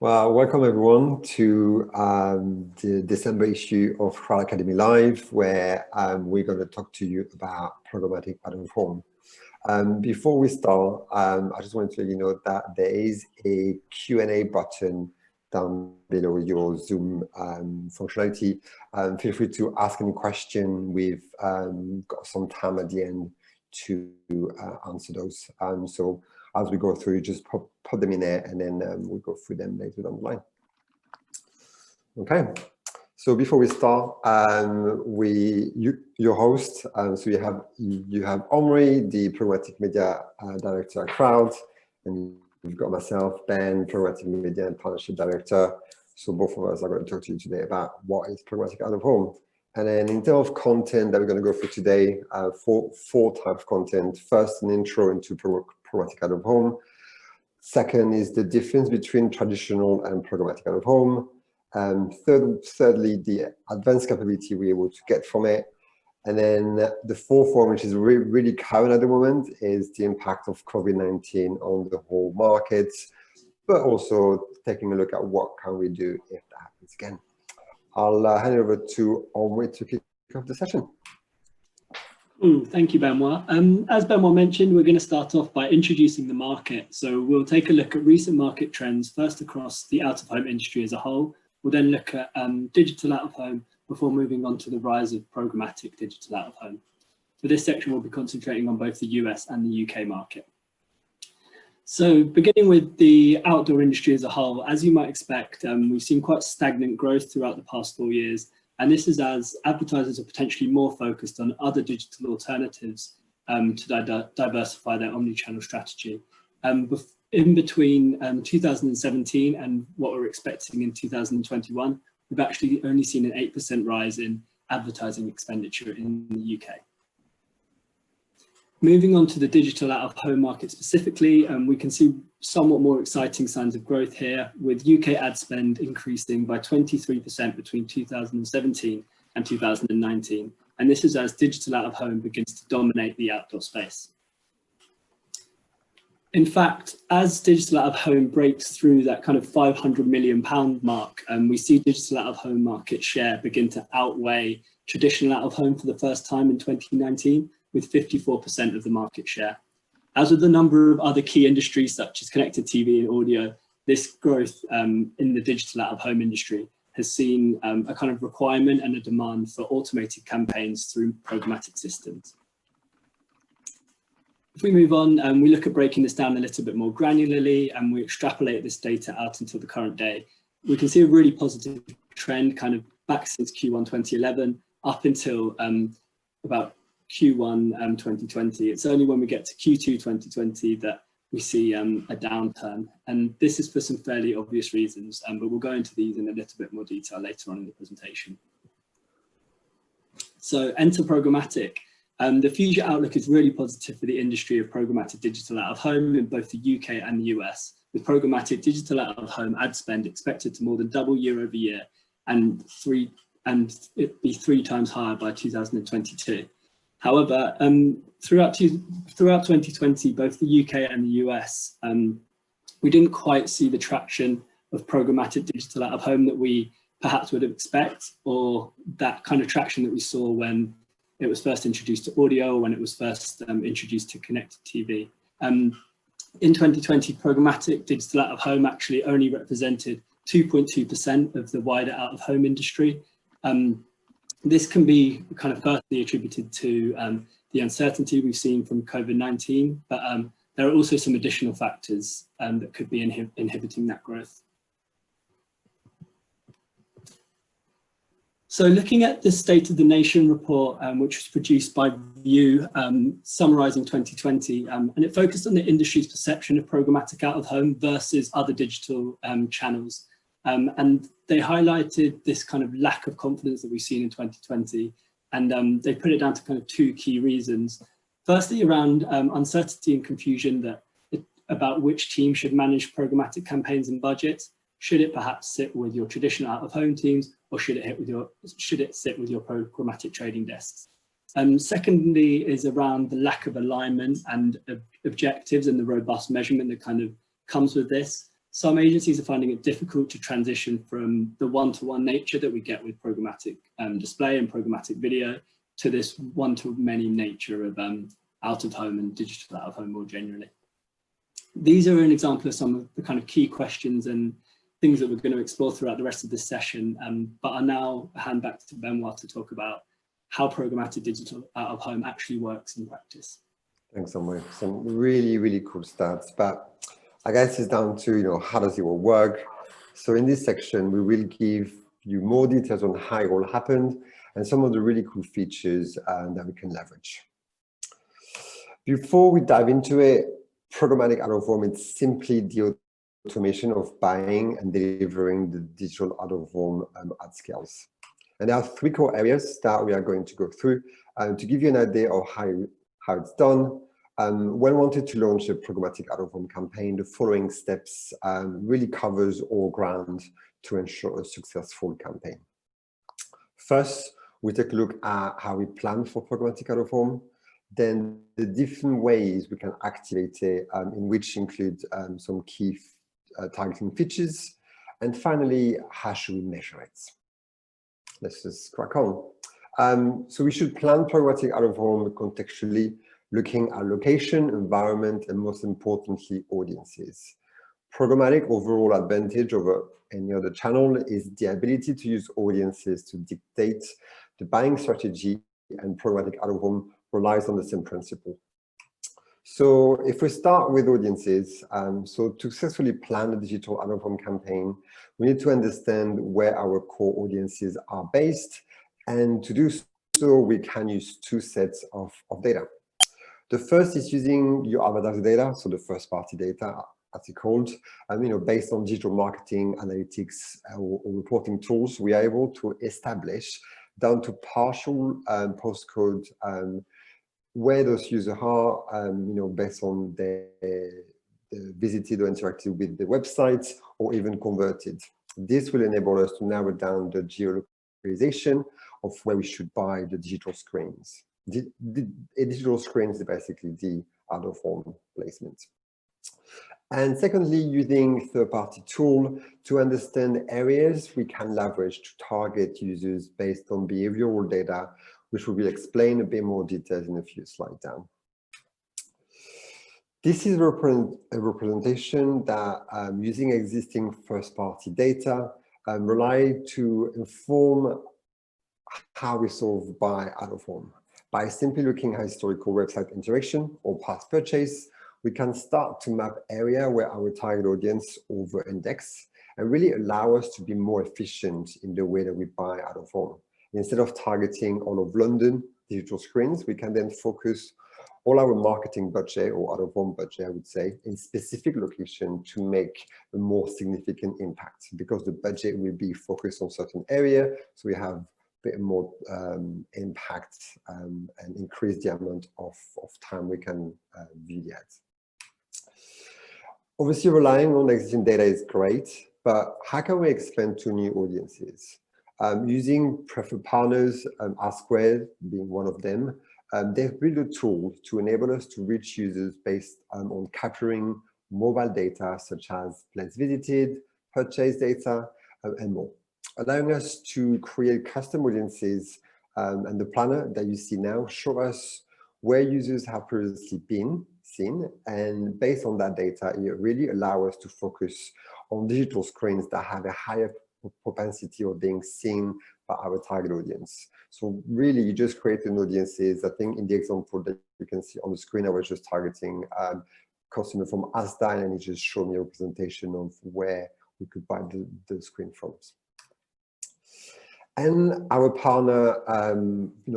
Well, welcome everyone to the December issue of Croud Academy Live, where we're going to talk to you about programmatic out-of-home. Before we start, I just wanted to let you know that there is a Q&A button down below your Zoom functionality. Feel free to ask any question. We've got some time at the end to answer those. So as we go through, just pop them in there, and then we'll go through them later down the line. Okay, so before we start, your host, so you have Omri, the Programmatic Media Director at Croud, and you've got myself, Ben, Programmatic Media and Partnership Director. So both of us are going to talk to you today about what is programmatic out of home. And then in terms of content that we're going to go through today, four types of content. First, an intro into programmatic out of home. Second is the difference between traditional and programmatic out of home. Thirdly, the advanced capability we're able to get from it. And then the fourth one, which is really current at the moment, is the impact of COVID-19 on the whole market, but also taking a look at what can we do if that happens again. I'll hand it over to Omri to kick off the session. Thank you, Benoit. As Benoit mentioned, we're going to start off by introducing the market. So we'll take a look at recent market trends, first across the out-of-home industry as a whole. We'll then look at digital out-of-home before moving on to the rise of programmatic digital out-of-home. For this section, we'll be concentrating on both the US and the UK market. So beginning with the outdoor industry as a whole, as you might expect, we've seen quite stagnant growth throughout the past 4 years. And this is as advertisers are potentially more focused on other digital alternatives to diversify their omni-channel strategy. In between 2017 and what we're expecting in 2021, we've actually only seen an 8% rise in advertising expenditure in the UK. Moving on to the digital out-of-home market specifically, we can see somewhat more exciting signs of growth here, with UK ad spend increasing by 23% between 2017 and 2019. And this is as digital out-of-home begins to dominate the outdoor space. In fact, as digital out-of-home breaks through that kind of £500 million mark, we see digital out-of-home market share begin to outweigh traditional out-of-home for the first time in 2019, with 54% of the market share. As with a number of other key industries such as connected TV and audio, this growth in the digital out-of-home industry has seen a kind of requirement and a demand for automated campaigns through programmatic systems. If we move on, we look at breaking this down a little bit more granularly, and we extrapolate this data out until the current day. We can see a really positive trend kind of back since Q1 2011 up until about Q1 2020. It's only when we get to Q2 2020 that we see a downturn, and this is for some fairly obvious reasons, but we'll go into these in a little bit more detail later on in the presentation. So enter programmatic. The future outlook is really positive for the industry of programmatic digital out-of-home in both the UK and the US, with programmatic digital out-of-home ad spend expected to more than double year over year and it be 3 times higher by 2022. However, throughout 2020, both the UK and the US, we didn't quite see the traction of programmatic digital out-of-home that we perhaps would expect, or that kind of traction that we saw when it was first introduced to audio, or when it was first introduced to connected TV. In 2020, programmatic digital out-of-home actually only represented 2.2% of the wider out-of-home industry. This can be kind of firstly attributed to the uncertainty we've seen from COVID-19, but there are also some additional factors that could be inhibiting that growth. So looking at the State of the Nation report, which was produced by View, summarising 2020, and it focused on the industry's perception of programmatic out-of-home versus other digital channels. And they highlighted this kind of lack of confidence that we've seen in 2020, and they put it down to kind of 2 key reasons. Firstly, around uncertainty and confusion about which team should manage programmatic campaigns and budgets. Should it perhaps sit with your traditional out-of-home teams, or should it sit with your programmatic trading desks? Secondly, is around the lack of alignment and objectives and the robust measurement that kind of comes with this. Some agencies are finding it difficult to transition from the one-to-one nature that we get with programmatic display and programmatic video to this one-to-many nature of out-of-home and digital out-of-home more generally. These are an example of some of the kind of key questions and things that we're going to explore throughout the rest of this session, but I'll now hand back to Benoit to talk about how programmatic digital out-of-home actually works in practice. Thanks, Omri. Some really, really cool stats, but I guess it's down to, how does it all work? So in this section, we will give you more details on how it all happened and some of the really cool features that we can leverage. Before we dive into it, programmatic out-of-home is simply the automation of buying and delivering the digital out-of-home at scales. And there are three core areas that we are going to go through to give you an idea of how it's done. When we wanted to launch a programmatic out-of-home campaign, the following steps really covers all ground to ensure a successful campaign. First, we take a look at how we plan for programmatic out-of-home, then the different ways we can activate it, in which include some key targeting features, and finally, how should we measure it? Let's just crack on. So we should plan programmatic out-of-home contextually, looking at location, environment, and most importantly, audiences. Programmatic overall advantage over any other channel is the ability to use audiences to dictate the buying strategy, and programmatic out-of-home relies on the same principle. So if we start with audiences, so to successfully plan a digital out-of-home campaign, we need to understand where our core audiences are based, and to do so, we can use two sets of data. The first is using your advertiser data, so the first-party data, as it's called, based on digital marketing, analytics, or reporting tools, we are able to establish down to partial postcode where those users are, based on the visited or interacted with the website, or even converted. This will enable us to narrow down the geolocalization of where we should buy the digital screens. Digital screens is basically the out-of-home placement. And secondly, using third-party tool to understand areas we can leverage to target users based on behavioral data, which we will explain a bit more details in a few slides down. This is a representation that using existing first-party data rely to inform how we solve buy out-of-home. By simply looking at historical website interaction or past purchase, we can start to map area where our target audience over-index and really allow us to be more efficient in the way that we buy out-of-home. Instead of targeting all of London digital screens, we can then focus all our marketing budget or out-of-home budget, I would say, in specific location to make a more significant impact, because the budget will be focused on certain area, so we have bit more impact and increase the amount of time we can view the ads. Obviously, relying on existing data is great, but how can we expand to new audiences? Using preferred partners, Adsquare being one of them, they've built a tool to enable us to reach users based on capturing mobile data such as place visited, purchase data, and more, allowing us to create custom audiences, and the planner that you see now show us where users have previously been seen, and based on that data, it really allows us to focus on digital screens that have a higher propensity of being seen by our target audience. So really, you just create an audiences. I think in the example that you can see on the screen, I was just targeting customer from Asda, and it just showed me a representation of where we could buy the screen from. And our partner,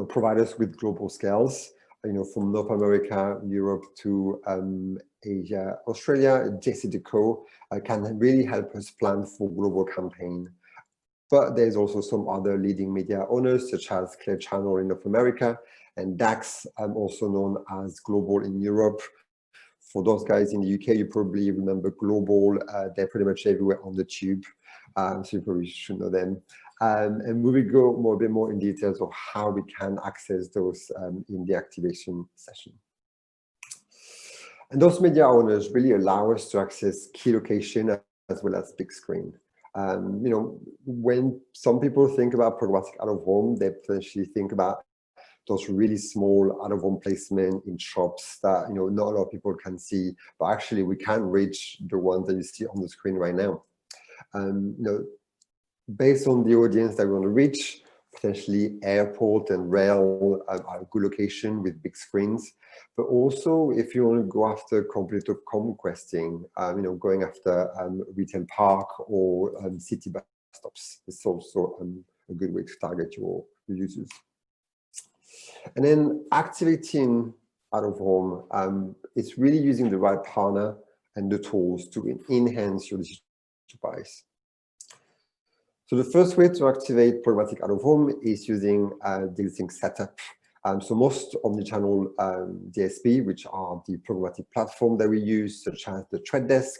provide us with global scales, from North America, Europe to Asia, Australia. JCDecaux can really help us plan for global campaign. But there's also some other leading media owners, such as Clear Channel in North America, and DAX, also known as Global in Europe. For those guys in the UK, you probably remember Global. They're pretty much everywhere on the tube, so you probably should know them. And we will go a bit more in details of how we can access those in the activation session. And those media owners really allow us to access key location as well as big screen. You know, when some people think about programmatic out of home, they potentially think about those really small out of home placement in shops that, you know, not a lot of people can see, but actually we can reach the ones that you see on the screen right now. You know, based on the audience that we want to reach, potentially airport and rail are a good location with big screens. But also, if you want to go after competitive conquesting, you know, going after retail park or city bus stops, it's also a good way to target your users. And then activating out of home, it's really using the right partner and the tools to enhance your decision to buys. So the first way to activate programmatic out of home is using the existing setup. So most omnichannel DSP, which are the programmatic platform that we use, such as the Trade Desk,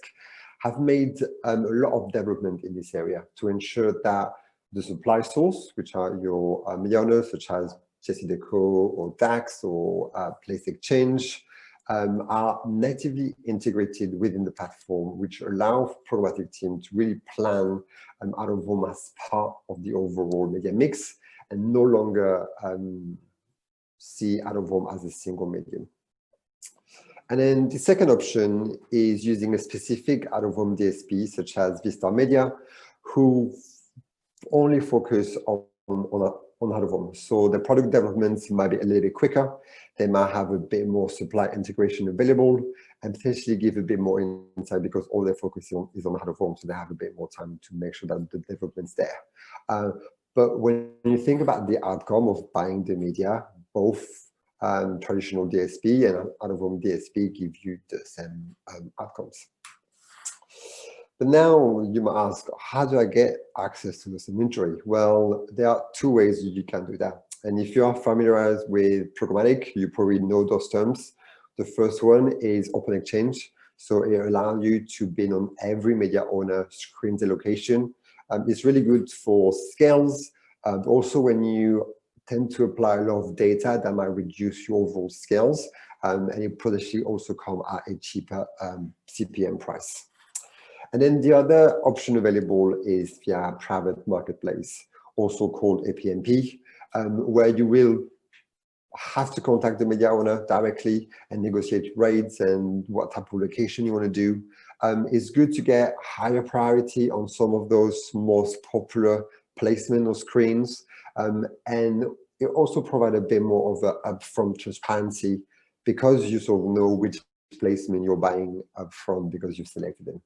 have made a lot of development in this area to ensure that the supply source, which are your media owners, such as JCDecaux or DAX or Place Exchange, are natively integrated within the platform, which allow programmatic team to really plan out of home as part of the overall media mix and no longer see out of home as a single medium. And then the second option is using a specific out of home DSP, such as Vista Media, who only focus on out of home. So the product developments might be a little bit quicker. They might have a bit more supply integration available and potentially give a bit more insight because all they're focusing on is on out of home. So they have a bit more time to make sure that the development's there. But when you think about the outcome of buying the media, both traditional DSP and out of home DSP give you the same outcomes. But now you might ask, how do I get access to this inventory? Well, there are two ways you can do that. And if you are familiarized with programmatic, you probably know those terms. The first one is open exchange. So it allows you to be on every media owner screen's allocation. It's really good for scales. Also, when you tend to apply a lot of data, that might reduce your overall scales. And it potentially also come at a cheaper CPM price. And then the other option available is via private marketplace, also called APMP, where you will have to contact the media owner directly and negotiate rates and what type of location you want to do. It's good to get higher priority on some of those most popular placement or screens. And it also provides a bit more of an upfront transparency because you sort of know which placement you're buying upfront because you've selected them.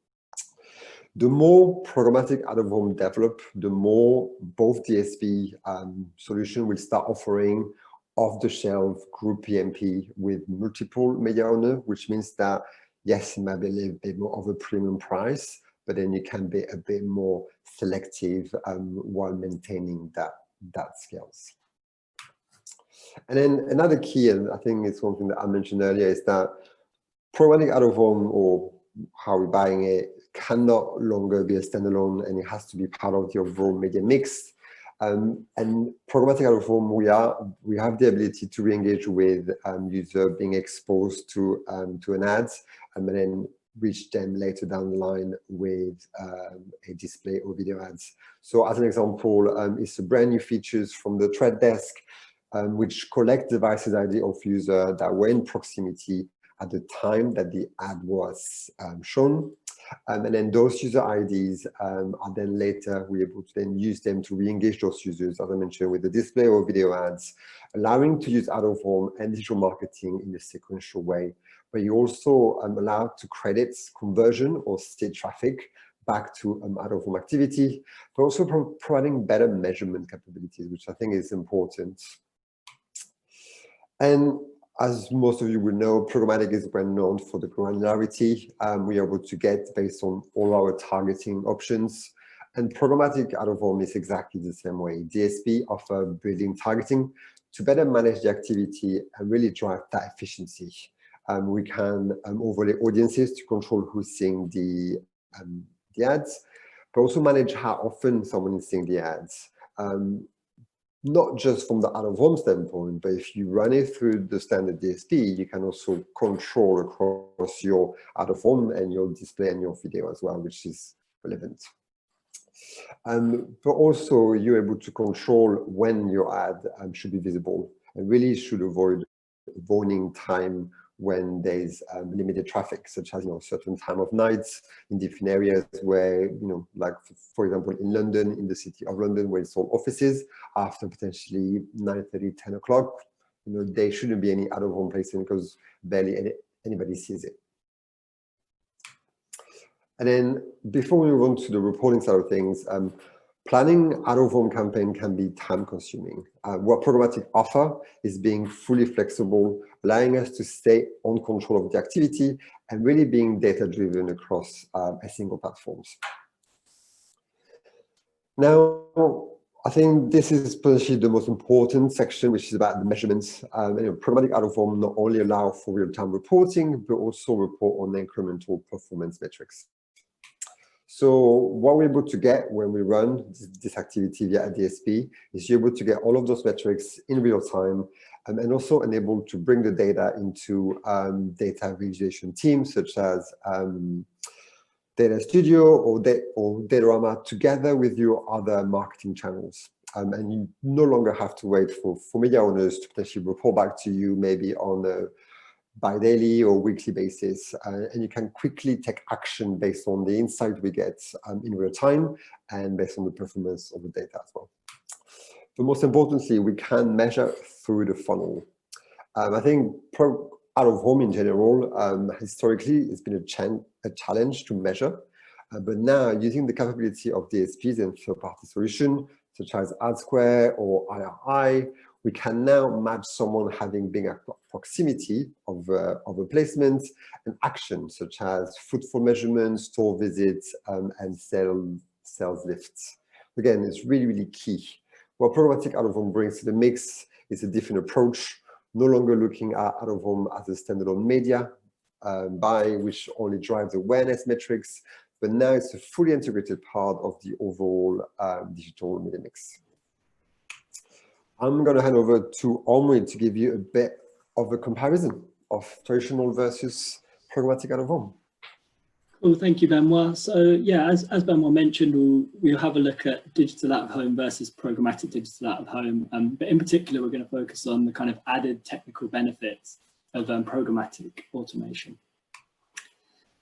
The more programmatic out of home develop, the more both DSP solution will start offering off-the-shelf group PMP with multiple media owners, which means that, yes, it might be a little bit more of a premium price, but then you can be a bit more selective while maintaining that scales. And then another key, and I think it's one thing that I mentioned earlier, is that programmatic out of home, or how we're buying it, cannot longer be a standalone, and it has to be part of the overall media mix. And programmatic out of home, we have the ability to re-engage with user being exposed to an ads, and then reach them later down the line with a display or video ads. So as an example, it's a brand new features from the Trade Desk, which collect devices ID of user that were in proximity at the time that the ad was shown. And then those user IDs are then later, we're able to then use them to re-engage those users, as I mentioned, with the display or video ads, allowing to use out of home and digital marketing in a sequential way. But you also allowed to credit conversion or state traffic back to out of home activity, but also providing better measurement capabilities, which I think is important. And as most of you will know, programmatic is well known for the granularity we are able to get based on all our targeting options. And programmatic out of home is exactly the same way. DSP offer building targeting to better manage the activity and really drive that efficiency. We can overlay audiences to control who's seeing the ads, but also manage how often someone is seeing the ads. Not just from the out-of-home standpoint, but if you run it through the standard DSP, you can also control across your out-of-home and your display and your video as well, which is relevant. But also you're able to control when your ad should be visible, and really should avoid warning time when there's limited traffic, such as certain time of nights in different areas where like for example in London, in the city of London, where it's all offices, after potentially 9:30, 10 o'clock, there shouldn't be any out-of-home placement because barely anybody sees it. And then before we move on to the reporting side of things, planning out-of-home campaign can be time-consuming. What Programmatic offer is being fully flexible, allowing us to stay on control of the activity and really being data-driven across a single platforms. Now, I think this is potentially the most important section, which is about the measurements. Programmatic out-of-home not only allow for real-time reporting, but also report on incremental performance metrics. So what we're able to get when we run this activity via a DSP is you're able to get all of those metrics in real time, and also enable to bring the data into data visualization teams such as Data Studio or Datorama together with your other marketing channels. And you no longer have to wait for media owners to potentially report back to you maybe on a bi-daily or weekly basis, and you can quickly take action based on the insight we get in real time and based on the performance of the data as well. But most importantly, we can measure through the funnel. I think out-of-home in general, historically, it's been a challenge to measure, but now using the capability of DSPs and third-party solutions such as Adsquare or IRI, we can now match someone having been at proximity of a placement and action such as footfall measurements, store visits, and sales lifts. Again, it's really, really key. What Programmatic out-of-home brings to the mix is a different approach, no longer looking at out-of-home as a standalone media buy, which only drives awareness metrics, but now it's a fully integrated part of the overall digital media mix. I'm going to hand over to Omri to give you a bit of a comparison of traditional versus programmatic out-of-home. Cool, thank you, Benoit. So yeah, as Benoit mentioned, we'll have a look at digital out-of-home versus programmatic digital out-of-home. But in particular, we're going to focus on the kind of added technical benefits of programmatic automation.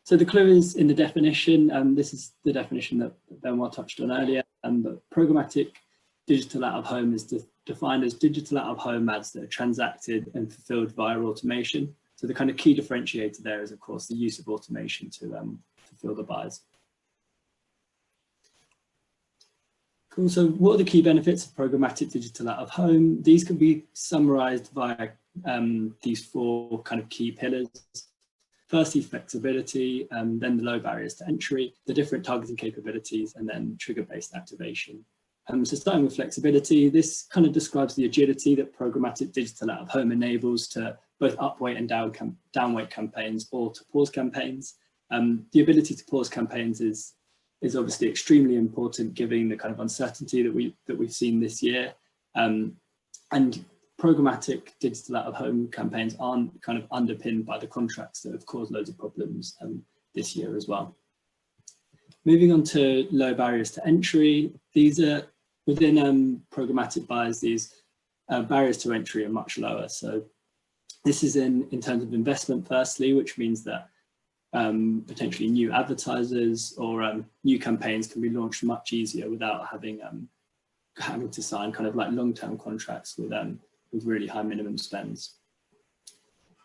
So the clue is in the definition. This is the definition that Benoit touched on earlier. But programmatic digital out-of-home is defined as digital out-of-home ads that are transacted and fulfilled via automation. So the kind of key differentiator there is, of course, the use of automation to fulfill the buys. Cool. So what are the key benefits of programmatic digital out-of-home? These can be summarized via these four kind of key pillars. Firstly, flexibility, then the low barriers to entry, the different targeting capabilities, and then trigger-based activation. So starting with flexibility, this kind of describes the agility that programmatic digital out-of-home enables to both upweight and downweight campaigns or to pause campaigns. The ability to pause campaigns is obviously extremely important given the kind of uncertainty that we've seen this year. And programmatic digital out-of-home campaigns aren't kind of underpinned by the contracts that have caused loads of problems this year as well. Moving on to low barriers to entry, these are within programmatic buys, these barriers to entry are much lower. So this is in terms of investment, firstly, which means that potentially new advertisers or new campaigns can be launched much easier without having to sign kind of like long-term contracts with really high minimum spends.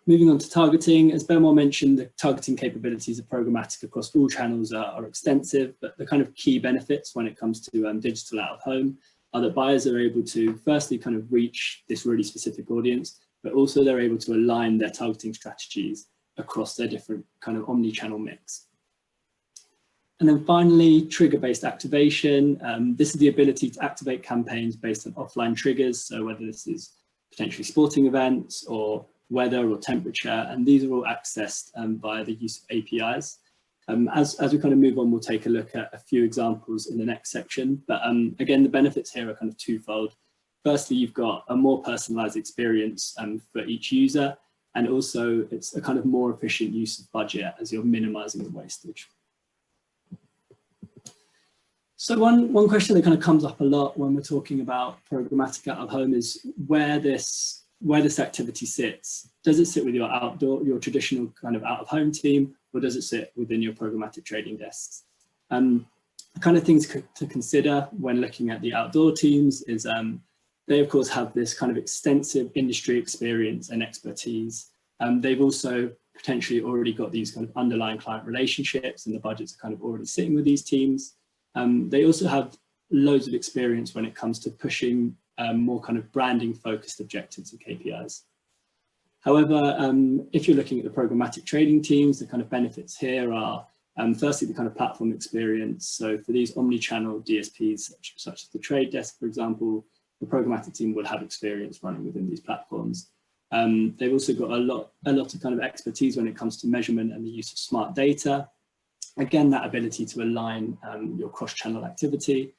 Moving on to targeting, as Benoit mentioned, the targeting capabilities of programmatic across all channels are extensive, but the kind of key benefits when it comes to digital out-of-home are that buyers are able to firstly kind of reach this really specific audience, but also they're able to align their targeting strategies across their different kind of omni-channel mix. And then finally, trigger-based activation. This is the ability to activate campaigns based on offline triggers. So whether this is potentially sporting events or weather or temperature, and these are all accessed via the use of APIs. As we kind of move on, we'll take a look at a few examples in the next section. But again, the benefits here are kind of twofold. Firstly, you've got a more personalized experience for each user, and also it's a kind of more efficient use of budget as you're minimizing the wastage. So one question that kind of comes up a lot when we're talking about programmatic out of home is where this activity sits. Does it sit with your traditional kind of out of home team, or does it sit within your programmatic trading desks? The kind of things to consider when looking at the outdoor teams is they of course have this kind of extensive industry experience and expertise. They've also potentially already got these kind of underlying client relationships, and the budgets are kind of already sitting with these teams. They also have loads of experience when it comes to pushing more kind of branding focused objectives and KPIs. However, if you're looking at the programmatic trading teams, the kind of benefits here are firstly the kind of platform experience. So for these omni-channel DSPs, such as the trade desk, for example, the programmatic team will have experience running within these platforms. They've also got a lot of kind of expertise when it comes to measurement and the use of smart data. Again, that ability to align your cross-channel activity.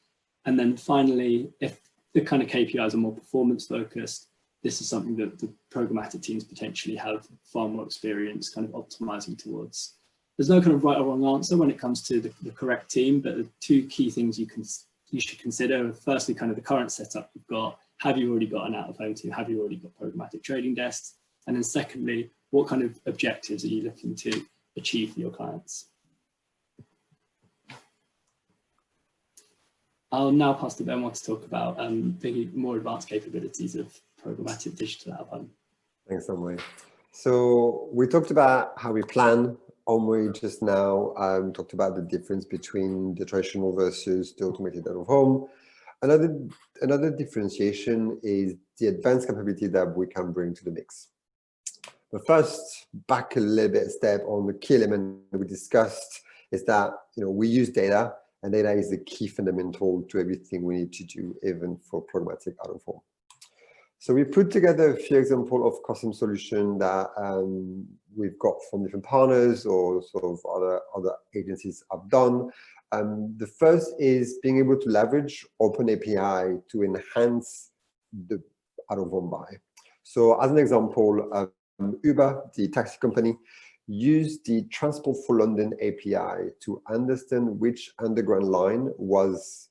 And then finally, if the kind of KPIs are more performance focused, this is something that the programmatic teams potentially have far more experience kind of optimizing towards. There's no kind of right or wrong answer when it comes to the correct team, but the two key things you should consider are firstly kind of the current setup you've got. Have you already got an out-of-home team? Have you already got programmatic trading desks? And then secondly, what kind of objectives are you looking to achieve for your clients? I'll now pass to Benoit to talk about the more advanced capabilities of programmatic digital out-of-home. Thanks, Omri. So we talked about how we plan. Omri just now talked about the difference between the traditional versus the automated out-of-home. Another differentiation is the advanced capability that we can bring to the mix. But first, back a little bit step on the key element that we discussed is that we use data, and data is the key fundamental to everything we need to do, even for programmatic out-of-home. So we put together a few examples of custom solutions that we've got from different partners or sort of other agencies have done. The first is being able to leverage open API to enhance the out-of-home buy. So as an example, Uber, the taxi company, used the Transport for London API to understand which underground line was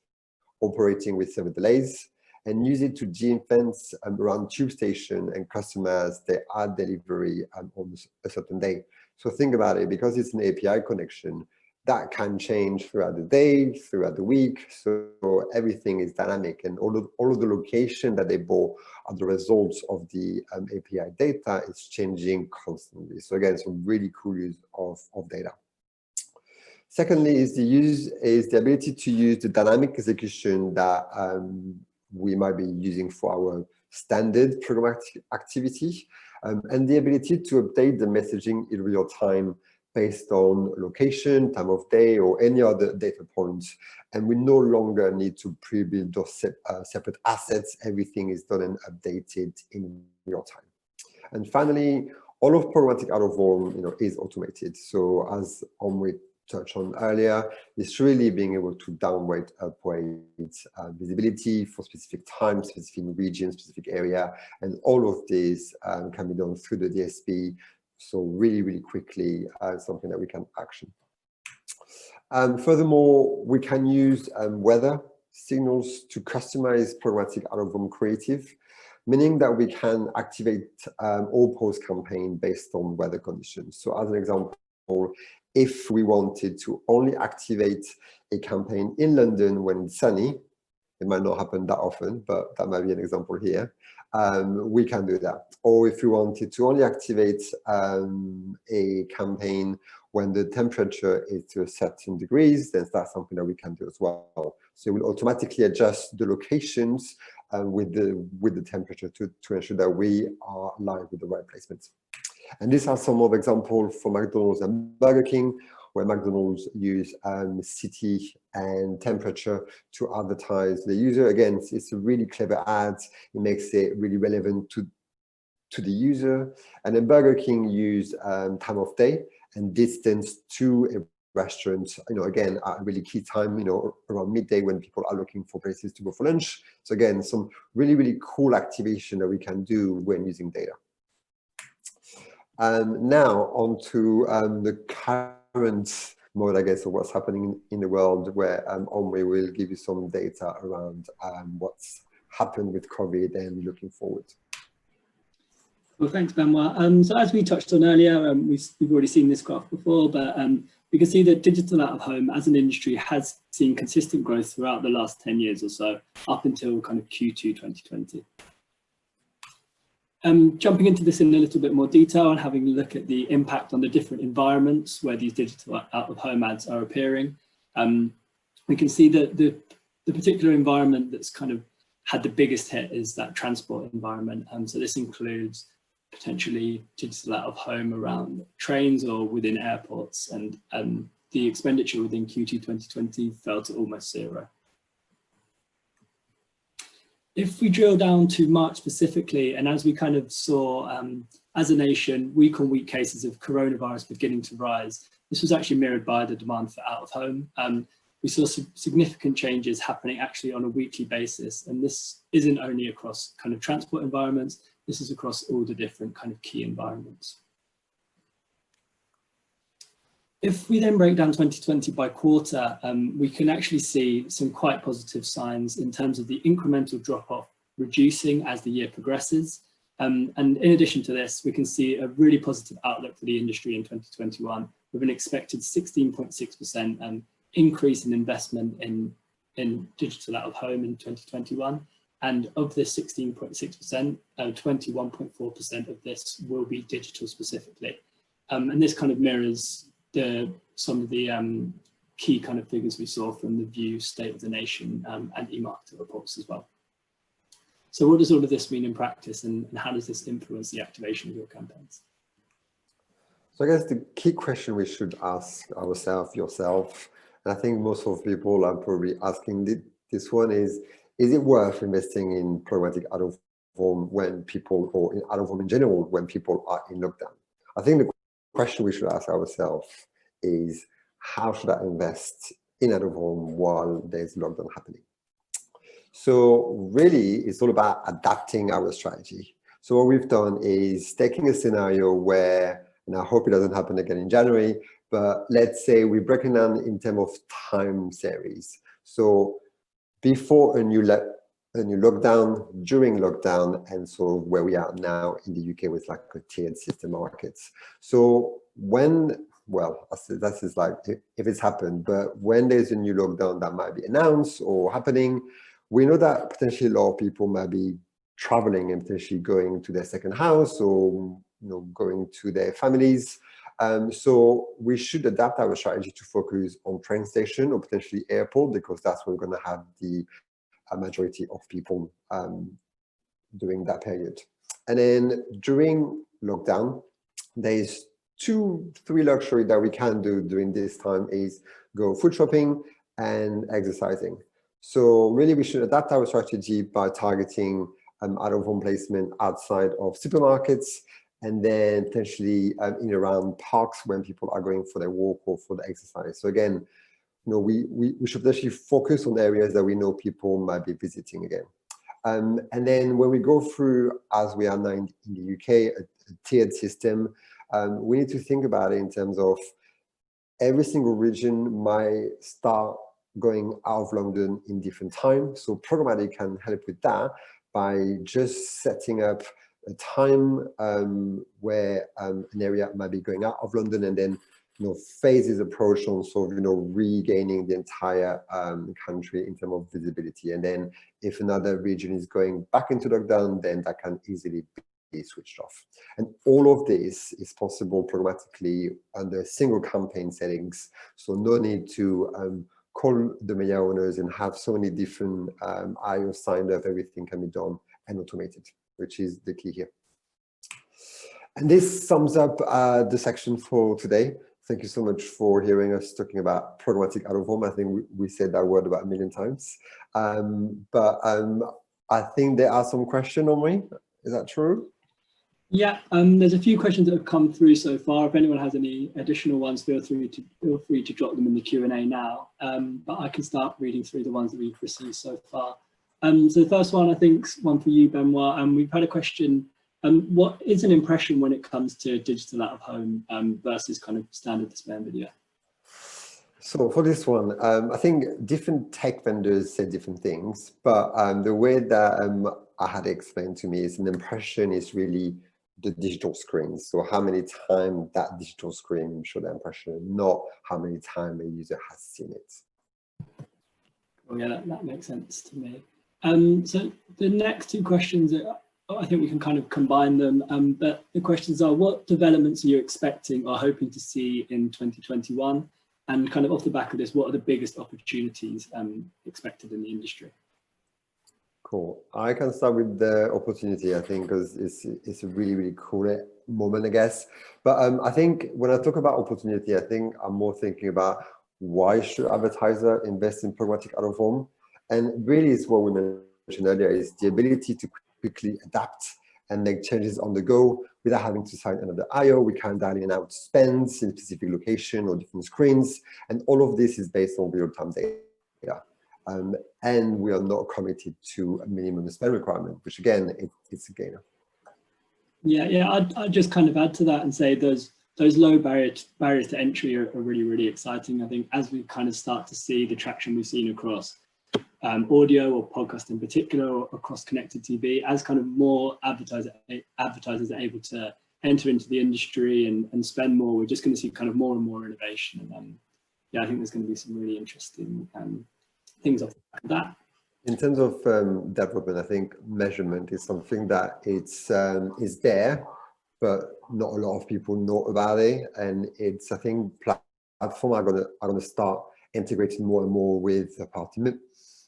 operating with server delays, and use it to de-fence around tube station and customers their ad delivery on a certain day. So think about it, because it's an API connection, that can change throughout the day, throughout the week. So everything is dynamic, and all of the location that they bought are the results of the API data is changing constantly. So again, some really cool use of data. Secondly, is the ability to use the dynamic execution that we might be using for our standard programmatic activity, and the ability to update the messaging in real time based on location, time of day, or any other data points. And we no longer need to pre-build those separate assets. Everything is done and updated in real time. And finally, all of programmatic out-of-home is automated. So as Omri touched on earlier, it's really being able to downweight, upweight visibility for specific times, specific regions, specific area, and all of this can be done through the DSP. So really, really quickly, something that we can action. Furthermore, we can use weather signals to customize programmatic out-of-home creative, meaning that we can activate all post campaign based on weather conditions. So as an example, if we wanted to only activate a campaign in London when it's sunny, it might not happen that often, but that might be an example here. We can do that. Or if we wanted to only activate a campaign when the temperature is to a certain degrees, then that's something that we can do as well. So we'll automatically adjust the locations with the temperature to ensure that we are aligned with the right placements. And these are some of examples for McDonald's and Burger King, where McDonald's use city and temperature to advertise the user. Again, it's a really clever ad. It makes it really relevant to the user. And then Burger King use time of day and distance to a restaurant, again, at a really key time, around midday when people are looking for places to go for lunch. So again, some really, really cool activation that we can do when using data. Now on to the current mode, I guess, of what's happening in the world, where Omri will give you some data around what's happened with COVID and looking forward. Well, thanks, Benoit. So as we touched on earlier, we've already seen this graph before, but we can see that digital out of home as an industry has seen consistent growth throughout the last 10 years or so, up until kind of Q2 2020. Jumping into this in a little bit more detail and having a look at the impact on the different environments where these digital out of home ads are appearing, we can see that the particular environment that's kind of had the biggest hit is that transport environment. So this includes potentially digital out of home around trains or within airports, and the expenditure within Q2 2020 fell to almost zero. If we drill down to March specifically, and as we kind of saw as a nation, week-on-week cases of coronavirus beginning to rise, this was actually mirrored by the demand for out of home. We saw some significant changes happening actually on a weekly basis, and this isn't only across kind of transport environments, this is across all the different kind of key environments. If we then break down 2020 by quarter, we can actually see some quite positive signs in terms of the incremental drop-off reducing as the year progresses. And in addition to this, we can see a really positive outlook for the industry in 2021 with an expected 16.6% increase in investment in digital out of home in 2021. And of this 16.6%, 21.4% of this will be digital specifically. And this kind of mirrors some of the key kind of figures we saw from the View State of the Nation and eMarketer reports as well. So what does all of this mean in practice, and how does this influence the activation of your campaigns? So I guess the key question we should ask ourselves, yourself, and I think most of people are probably asking this one is it worth investing in programmatic out of home when people, or in out of home in general, when people are in lockdown? I think the question we should ask ourselves is, how should I invest in out of home while there's lockdown happening? So really, it's all about adapting our strategy. So what we've done is taking a scenario where, and I hope it doesn't happen again in January, but let's say we break it down in terms of time series. So before a new lockdown, during lockdown, and so where we are now in the UK with like a tiered system markets. So when, well, that is like if it's happened, but when there's a new lockdown that might be announced or happening, we know that potentially a lot of people might be traveling and potentially going to their second house, or going to their families. So we should adapt our strategy to focus on train station or potentially airport, because that's where we're going to have the majority of people during that period. And then during lockdown, there's 2-3 luxury that we can do during this time is go food shopping and exercising. So really we should adapt our strategy by targeting out of home placement outside of supermarkets, and then potentially in around parks when people are going for their walk or for the exercise. So again, we should actually focus on areas that we know people might be visiting again. And then when we go through, as we are now in the UK, a tiered system, we need to think about it in terms of every single region might start going out of London in different times. So programmatic can help with that by just setting up a time where an area might be going out of London, and then phases approach on sort of regaining the entire country in terms of visibility. And then if another region is going back into lockdown, then that can easily be switched off. And all of this is possible programmatically under single campaign settings. So no need to call the media owners and have so many different IO signed up. Everything can be done and automated, which is the key here. And this sums up the section for today. Thank you so much for hearing us talking about programmatic out of home. I think we said that word about 1 million times. But I think there are some questions on me. Is that true? Yeah, there's a few questions that have come through so far. If anyone has any additional ones, feel free to drop them in the Q&A now. But I can start reading through the ones that we've received so far. So the first one, I think, is one for you, Benoit. We've had a question. What is an impression when it comes to digital out of home versus kind of standard display and video? So for this one, I think different tech vendors say different things, but the way that I had explained to me is an impression is really the digital screen. So how many times that digital screen show the impression, not how many times a user has seen it. Well, yeah, that makes sense to me. So the next two questions, I think we can kind of combine them, but the questions are, what developments are you expecting or hoping to see in 2021? And kind of off the back of this, what are the biggest opportunities expected in the industry? Cool. I can start with the opportunity, I think, because it's a really, really cool moment, I guess. But I think when I talk about opportunity, I think I'm more thinking about why should advertiser invest in programmatic out of home? And really it's what we mentioned earlier, is the ability to quickly adapt and make changes on the go without having to sign another IO. We can dial in and out spends in specific location or different screens. And all of this is based on real-time data. And we are not committed to a minimum spend requirement, which again, it's a gainer. Yeah, I'd just kind of add to that and say those low barriers to entry are really, really exciting. I think as we kind of start to see the traction we've seen across audio or podcast in particular, or across connected TV, as kind of more advertisers are able to enter into the industry and spend more, we're just going to see kind of more and more innovation. And yeah, I think there's going to be some really interesting things off the back of that. In terms of development, I think measurement is something that is there, but not a lot of people know about it. And it's, I think, platform are gonna start integrating more and more with third-party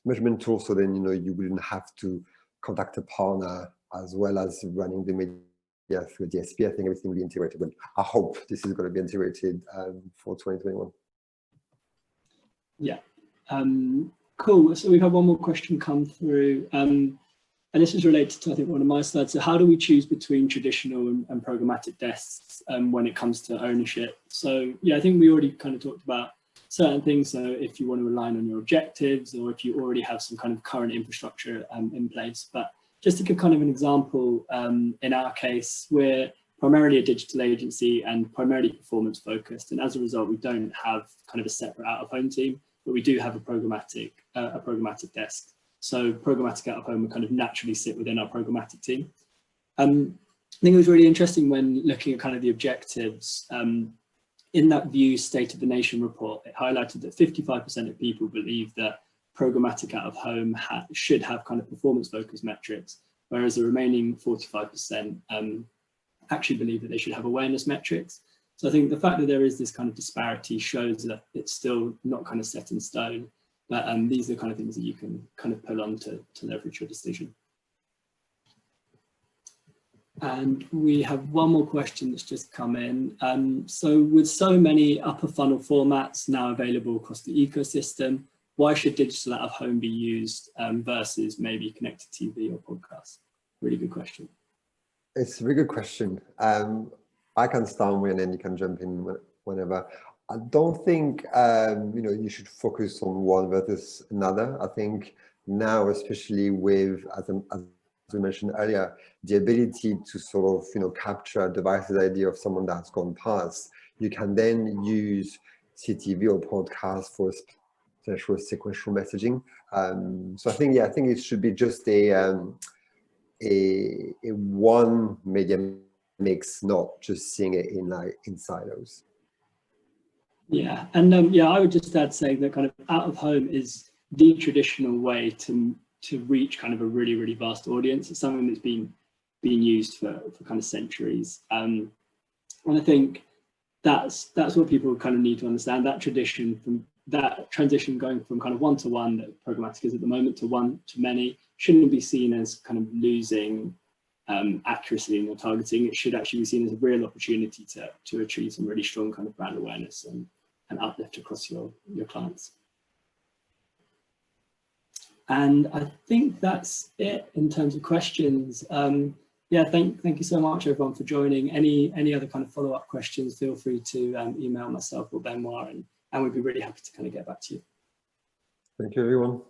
measurement tools. So then, you wouldn't have to contact a partner as well as running the media through a DSP. I think everything will be integrated. But I hope this is going to be integrated for 2021. Yeah. Cool. So we've had one more question come through. And this is related to, I think, one of my slides. So how do we choose between traditional and programmatic desks when it comes to ownership? So yeah, I think we already kind of talked about certain things. So if you want to align on your objectives, or if you already have some kind of current infrastructure in place. But just to give kind of an example, in our case, we're primarily a digital agency and primarily performance focused. And as a result, we don't have kind of a separate out of home team, but we do have a programmatic desk. So programmatic out of home will kind of naturally sit within our programmatic team. I think it was really interesting when looking at kind of the objectives. In that View State of the Nation report, it highlighted that 55% of people believe that programmatic out of home should have kind of performance focused metrics, whereas the remaining 45% actually believe that they should have awareness metrics. So I think the fact that there is this kind of disparity shows that it's still not kind of set in stone, but these are the kind of things that you can kind of pull on to leverage your decision. And we have one more question that's just come in. So with so many upper funnel formats now available across the ecosystem, why should digital out of home be used versus maybe connected TV or podcast? Really good question. It's a very good question. I can start with, and then you can jump in whenever. I don't think you should focus on one versus another. I think now, especially with, as we mentioned earlier, the ability to sort of capture a device's idea of someone that's gone past, you can then use CTV or podcast for potential sequential messaging. So I think it should be just a one media mix, not just seeing it in silos. Yeah, and I would just add saying that kind of out of home is the traditional way to reach kind of a really, really vast audience. It's something that's been used for kind of centuries. And I think that's what people kind of need to understand, that transition going from kind of one-to-one that programmatic is at the moment to one-to-many shouldn't be seen as kind of losing accuracy in your targeting. It should actually be seen as a real opportunity to achieve some really strong kind of brand awareness and uplift across your clients. And I think that's it in terms of questions. Yeah, thank you so much everyone for joining. Any other kind of follow-up questions, feel free to email myself or Benoit, and we'd be really happy to kind of get back to you. Thank you everyone.